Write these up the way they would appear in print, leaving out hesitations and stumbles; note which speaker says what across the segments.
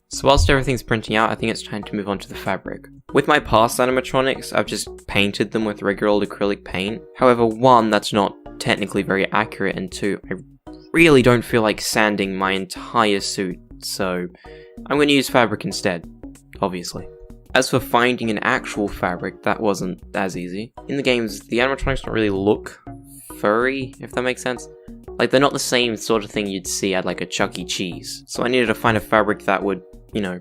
Speaker 1: So whilst everything's printing out, I think it's time to move on to the fabric. With my past animatronics, I've just painted them with regular old acrylic paint. However, one, that's not technically very accurate, and two, I really don't feel like sanding my entire suit, so I'm going to use fabric instead, obviously. As for finding an actual fabric, that wasn't as easy. In the games, the animatronics don't really look furry, if that makes sense. Like, they're not the same sort of thing you'd see at like a Chuck E. Cheese. So I needed to find a fabric that would, you know,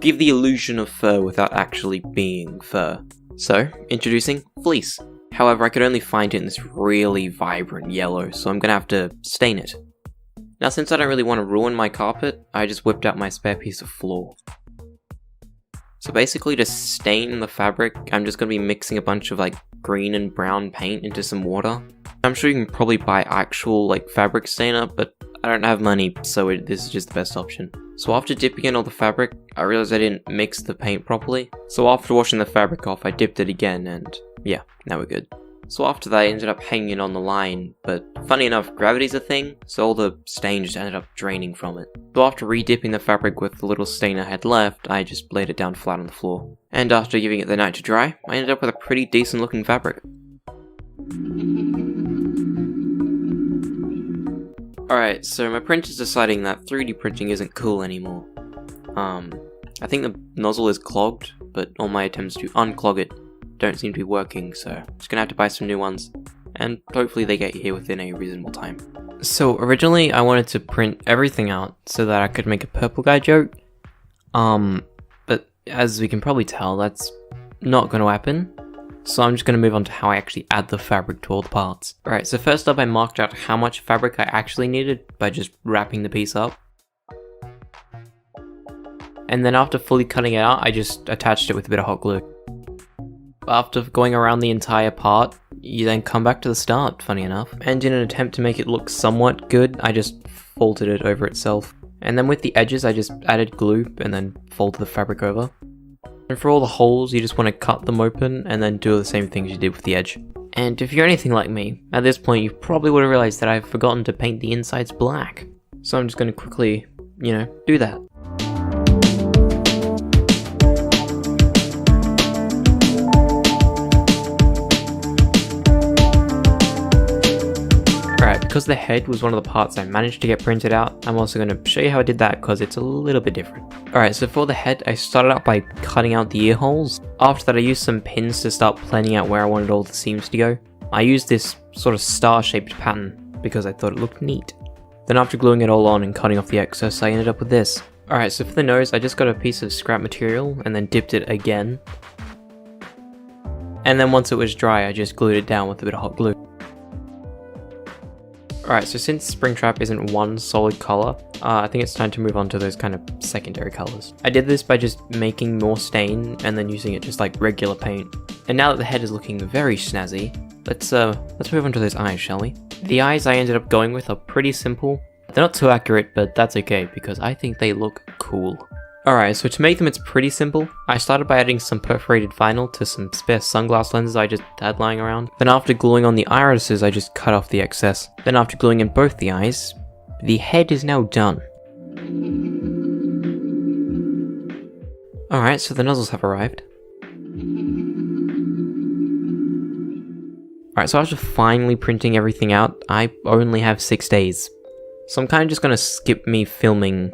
Speaker 1: give the illusion of fur without actually being fur. So, introducing fleece. However, I could only find it in this really vibrant yellow, so I'm gonna have to stain it. Now, since I don't really want to ruin my carpet, I just whipped out my spare piece of floor. So basically, to stain the fabric, I'm just gonna be mixing a bunch of like green and brown paint into some water. I'm sure you can probably buy actual like fabric stainer, but I don't have money, so this is just the best option. So after dipping in all the fabric, I realized I didn't mix the paint properly. So after washing the fabric off, I dipped it again, and yeah, now we're good. So after that, I ended up hanging it on the line, but funny enough, gravity's a thing, so all the stain just ended up draining from it. So after re-dipping the fabric with the little stain I had left, I just laid it down flat on the floor. And after giving it the night to dry, I ended up with a pretty decent looking fabric. Alright, so my printer's deciding that 3D printing isn't cool anymore. I think the nozzle is clogged, but all my attempts to unclog it don't seem to be working, so I'm just gonna have to buy some new ones, and hopefully they get here within a reasonable time. So originally I wanted to print everything out so that I could make a purple guy joke, but as we can probably tell, that's not gonna happen. So I'm just going to move on to how I actually add the fabric to all the parts. Alright, so first up I marked out how much fabric I actually needed by just wrapping the piece up. And then after fully cutting it out, I just attached it with a bit of hot glue. After going around the entire part, you then come back to the start, funny enough. And in an attempt to make it look somewhat good, I just folded it over itself. And then with the edges, I just added glue and then folded the fabric over. And for all the holes, you just want to cut them open and then do the same things you did with the edge. And if you're anything like me, at this point you probably would have realized that I've forgotten to paint the insides black. So I'm just going to quickly, do that. Alright, because the head was one of the parts I managed to get printed out, I'm also going to show you how I did that because it's a little bit different. Alright, so for the head, I started out by cutting out the ear holes. After that, I used some pins to start planning out where I wanted all the seams to go. I used this sort of star-shaped pattern because I thought it looked neat. Then after gluing it all on and cutting off the excess, I ended up with this. Alright, so for the nose, I just got a piece of scrap material and then dipped it again. And then once it was dry, I just glued it down with a bit of hot glue. Alright, so since Springtrap isn't one solid colour, I think it's time to move on to those kind of secondary colours. I did this by just making more stain and then using it just like regular paint. And now that the head is looking very snazzy, let's move on to those eyes, shall we? The eyes I ended up going with are pretty simple. They're not too accurate, but that's okay because I think they look cool. Alright, so to make them it's pretty simple. I started by adding some perforated vinyl to some spare sunglass lenses I just had lying around. Then after gluing on the irises, I just cut off the excess. Then after gluing in both the eyes, the head is now done. Alright, so the nozzles have arrived. Alright, so after finally printing everything out, I only have 6 days. So I'm kind of just going to skip me filming,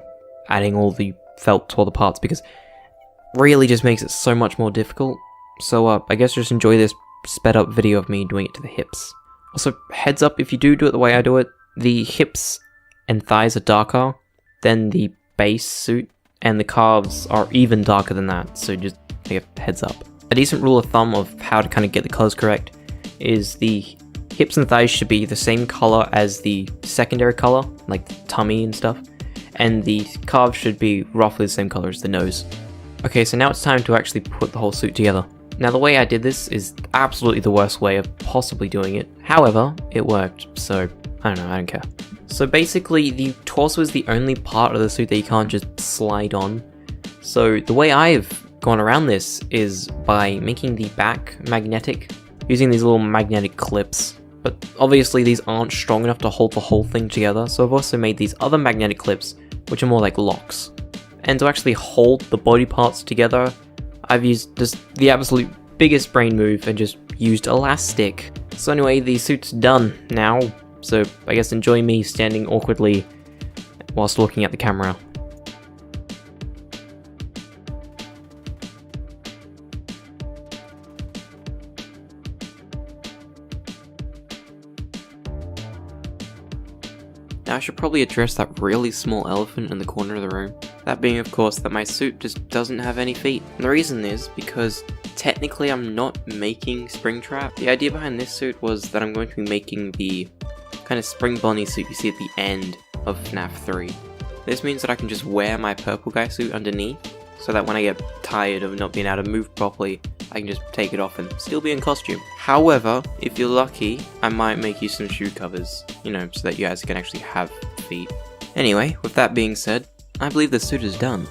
Speaker 1: adding all the felt to all the parts because it really just makes it so much more difficult. So I guess just enjoy this sped up video of me doing it to the hips. Also, heads up, if you do it the way I do it, the hips and thighs are darker than the base suit, and the calves are even darker than that, so just take a heads up. A decent rule of thumb of how to kind of get the colors correct is the hips and thighs should be the same color as the secondary color, like the tummy and stuff. And the calves should be roughly the same color as the nose. Okay, so now it's time to actually put the whole suit together. Now the way I did this is absolutely the worst way of possibly doing it. However, it worked, so I don't care. So basically, the torso is the only part of the suit that you can't just slide on. So the way I've gone around this is by making the back magnetic, using these little magnetic clips. But obviously these aren't strong enough to hold the whole thing together, so I've also made these other magnetic clips which are more like locks. And to actually hold the body parts together, I've used just the absolute biggest brain move and just used elastic. So anyway, the suit's done now, so I guess enjoy me standing awkwardly whilst looking at the camera. Now I should probably address that really small elephant in the corner of the room. That being, of course, that my suit just doesn't have any feet. And the reason is because technically I'm not making Springtrap. The idea behind this suit was that I'm going to be making the kind of spring bunny suit you see at the end of FNAF 3. This means that I can just wear my purple guy suit underneath, so that when I get tired of not being able to move properly, I can just take it off and still be in costume. However, if you're lucky, I might make you some shoe covers, you know, so that you guys can actually have feet. Anyway, with that being said, I believe the suit is done.